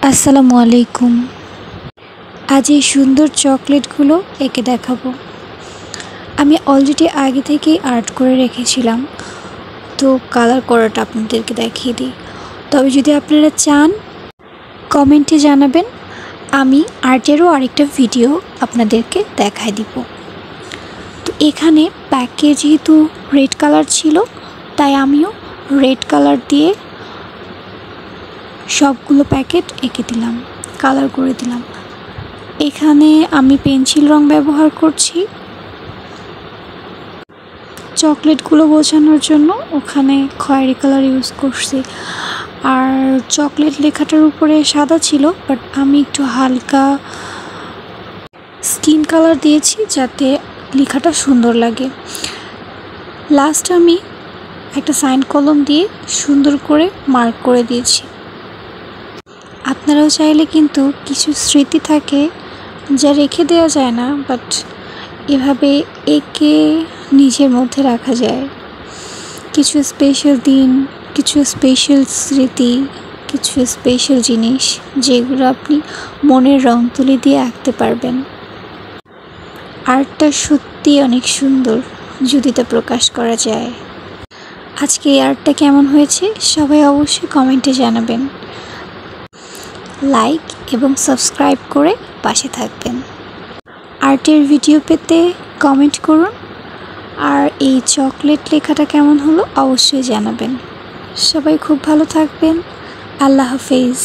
আসসালামু আলাইকুম। আজ এই সুন্দর চকলেটগুলো এঁকে দেখাবো। আমি অলরেডি আগে থেকেই আর্ট করে রেখেছিলাম, তো কালার করাটা আপনাদেরকে দেখিয়ে দিই। তবে যদি আপনারা চান কমেন্টে জানাবেন, আমি আর্টেরও আরেকটা ভিডিও আপনাদেরকে দেখায় দিব। তো এখানে প্যাকে যেহেতু রেড কালার ছিল, তাই আমিও রেড কালার দিয়ে সবগুলো প্যাকেট এঁকে দিলাম, কালার করে দিলাম। এখানে আমি পেন্সিল রং ব্যবহার করছি চকলেটগুলো বোঝানোর জন্য, ওখানে খয়েরি কালার ইউজ করছি। আর চকলেট লেখাটার উপরে সাদা ছিল, বাট আমি একটু হালকা স্কিন কালার দিয়েছি যাতে লেখাটা সুন্দর লাগে। লাস্ট আমি একটা সাইন কলম দিয়ে সুন্দর করে মার্ক করে দিয়েছি। আপনারাও চাইলে কিন্তু কিছু স্মৃতি থাকে যা রেখে দেওয়া যায় না, বাট এভাবে এঁকে নিজের মধ্যে রাখা যায়। কিছু স্পেশাল দিন, কিছু স্পেশাল স্মৃতি, কিছু স্পেশাল জিনিস যেগুলো আপনি মনের রং তুলি দিয়ে আঁকতে পারবেন। আর্টটা সত্যি অনেক সুন্দর যদি তা প্রকাশ করা যায়। আজকে এই আর্টটা কেমন হয়েছে সবাই অবশ্যই কমেন্টে জানাবেন। লাইক এবং সাবস্ক্রাইব করে পাশে থাকবেন। আর্টের ভিডিও পেতে কমেন্ট করুন, আর এই চকলেট লেখাটা কেমন হলো অবশ্যই জানাবেন। সবাই খুব ভালো থাকবেন। আল্লাহ হাফেজ।